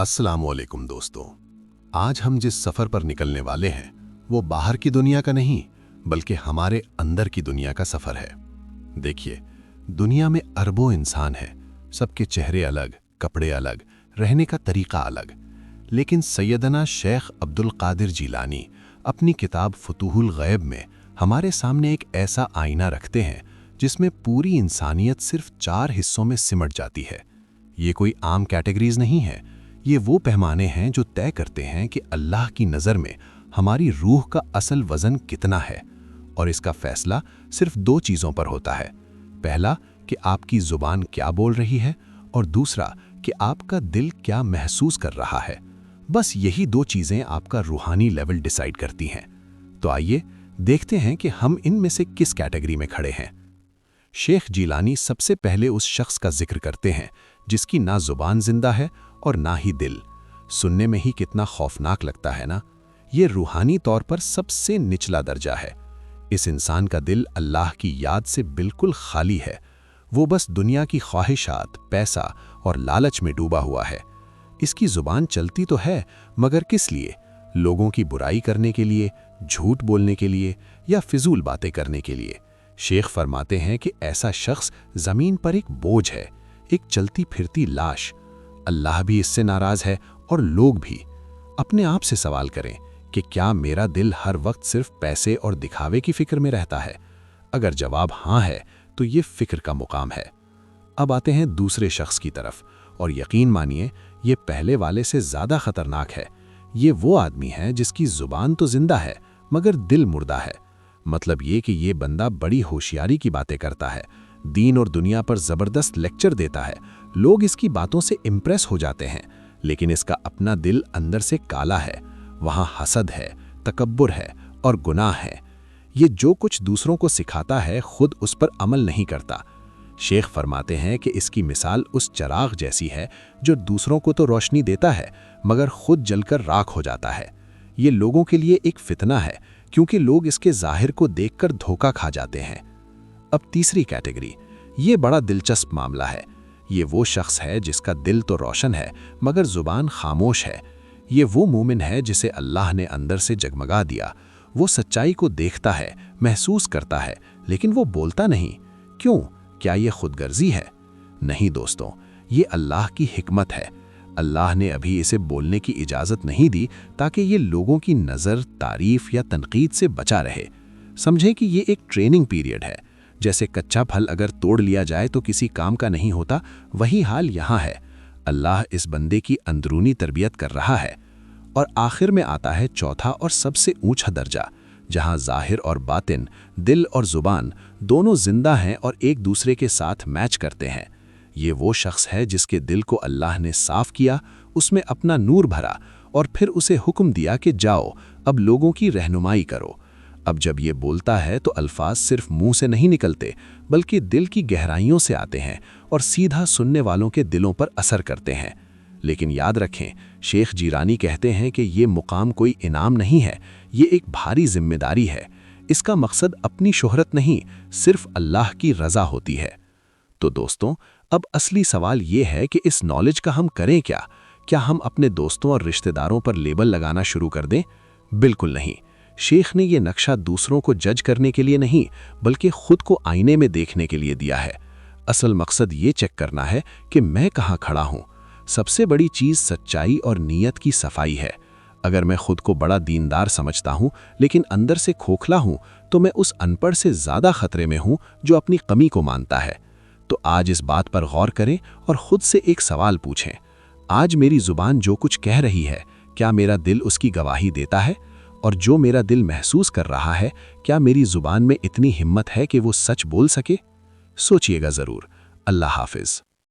अस्सलाम वालेकुम दोस्तों। आज हम जिस सफ़र पर निकलने वाले हैं वो बाहर की दुनिया का नहीं बल्कि हमारे अंदर की दुनिया का सफ़र है। देखिए, दुनिया में अरबों इंसान हैं, सबके चेहरे अलग, कपड़े अलग, रहने का तरीका अलग। लेकिन सैयदना शेख अब्दुल कादिर जीलानी अपनी किताब फुतूहुल गैब में हमारे सामने एक ऐसा आईना रखते हैं जिसमें पूरी इंसानियत सिर्फ 4 हिस्सों में सिमट जाती है। ये कोई आम कैटेगरीज नहीं है, ये वो पैमाने हैं जो तय करते हैं कि अल्लाह की नज़र में हमारी रूह का असल वज़न कितना है। और इसका फैसला सिर्फ 2 चीज़ों पर होता है। पहला कि आपकी ज़ुबान क्या बोल रही है और दूसरा कि आपका दिल क्या महसूस कर रहा है। बस यही 2 चीज़ें आपका रूहानी लेवल डिसाइड करती हैं। तो आइए देखते हैं कि हम इनमें से किस कैटेगरी में खड़े हैं। शेख जीलानी सबसे पहले उस शख्स का जिक्र करते हैं जिसकी ना ज़ुबान जिंदा है और ना ही दिल। सुनने में ही कितना खौफनाक लगता है ना। ये रूहानी तौर पर सबसे निचला दर्जा है। इस इंसान का दिल अल्लाह की याद से बिल्कुल खाली है। वो बस दुनिया की ख्वाहिशात, पैसा और लालच में डूबा हुआ है। इसकी ज़ुबान चलती तो है, मगर किस लिए? लोगों की बुराई करने के लिए, झूठ बोलने के लिए या फिजूल बातें करने के लिए। शेख फरमाते हैं कि ऐसा शख्स ज़मीन पर एक बोझ है, एक चलती फिरती लाश। अल्लाह भी इससे नाराज़ है और लोग भी। अपने आप से सवाल करें कि क्या मेरा दिल हर वक्त सिर्फ पैसे और दिखावे की फिक्र में रहता है? अगर जवाब हाँ है तो ये फिक्र का मुकाम है। अब आते हैं दूसरे शख्स की तरफ, और यकीन मानिए ये पहले वाले से ज़्यादा खतरनाक है। ये वो आदमी है जिसकी ज़ुबान तो जिंदा है मगर दिल मुर्दा है। मतलब ये कि ये बंदा बड़ी होशियारी की बातें करता है, दीन और दुनिया पर ज़बरदस्त लेक्चर देता है, लोग इसकी बातों से इम्प्रेस हो जाते हैं, लेकिन इसका अपना दिल अंदर से काला है। वहाँ हसद है, तकब्बुर है और गुनाह है। ये जो कुछ दूसरों को सिखाता है खुद उस पर अमल नहीं करता। शेख फरमाते हैं कि इसकी मिसाल उस चिराग जैसी है जो दूसरों को तो रोशनी देता है मगर खुद जलकर राख हो जाता है। ये लोगों के लिए एक फितना है क्योंकि लोग इसके ज़ाहिर को देखकर धोखा खा जाते हैं। अब तीसरी कैटेगरी, ये बड़ा दिलचस्प मामला है। ये वो शख्स है जिसका दिल तो रोशन है मगर ज़ुबान खामोश है। ये वो मोमिन है जिसे अल्लाह ने अंदर से जगमगा दिया। वो सच्चाई को देखता है, महसूस करता है, लेकिन वो बोलता नहीं। क्यों? क्या ये खुदगर्जी है? नहीं दोस्तों, ये अल्लाह की हिकमत है। अल्लाह ने अभी इसे बोलने की इजाज़त नहीं दी ताकि ये लोगों की नज़र, तारीफ या तनकीद से बचा रहे। समझें कि ये एक ट्रेनिंग पीरियड है। जैसे कच्चा फल अगर तोड़ लिया जाए तो किसी काम का नहीं होता, वही हाल यहाँ है। अल्लाह इस बंदे की अंदरूनी तरबियत कर रहा है। और आखिर में आता है चौथा और सबसे ऊंचा दर्जा, जहाँ ज़ाहिर और बातिन, दिल और ज़ुबान दोनों जिंदा हैं और एक दूसरे के साथ मैच करते हैं। ये वो शख्स है जिसके दिल को अल्लाह ने साफ़ किया, उसमें अपना नूर भरा और फिर उसे हुक्म दिया कि जाओ अब लोगों की रहनुमाई करो। अब जब ये बोलता है तो अल्फाज सिर्फ मुंह से नहीं निकलते बल्कि दिल की गहराइयों से आते हैं और सीधा सुनने वालों के दिलों पर असर करते हैं। लेकिन याद रखें, शेख जीलानी कहते हैं कि ये मुकाम कोई इनाम नहीं है, ये एक भारी जिम्मेदारी है। इसका मकसद अपनी शोहरत नहीं, सिर्फ अल्लाह की रज़ा होती है। तो दोस्तों, अब असली सवाल ये है कि इस नॉलेज का हम करें क्या? क्या हम अपने दोस्तों और रिश्तेदारों पर लेबल लगाना शुरू कर दें? बिल्कुल नहीं। शेख ने ये नक्शा दूसरों को जज करने के लिए नहीं बल्कि खुद को आईने में देखने के लिए दिया है। असल मकसद ये चेक करना है कि मैं कहाँ खड़ा हूँ। सबसे बड़ी चीज़ सच्चाई और नीयत की सफाई है। अगर मैं खुद को बड़ा दीनदार समझता हूँ लेकिन अंदर से खोखला हूँ तो मैं उस अनपढ़ से ज़्यादा खतरे में हूँ जो अपनी कमी को मानता है। तो आज इस बात पर गौर करें और खुद से एक सवाल पूछें, आज मेरी ज़ुबान जो कुछ कह रही है क्या मेरा दिल उसकी गवाही देता है? और जो मेरा दिल महसूस कर रहा है क्या मेरी ज़ुबान में इतनी हिम्मत है कि वो सच बोल सके? सोचिएगा ज़रूर। अल्लाह हाफ़िज़।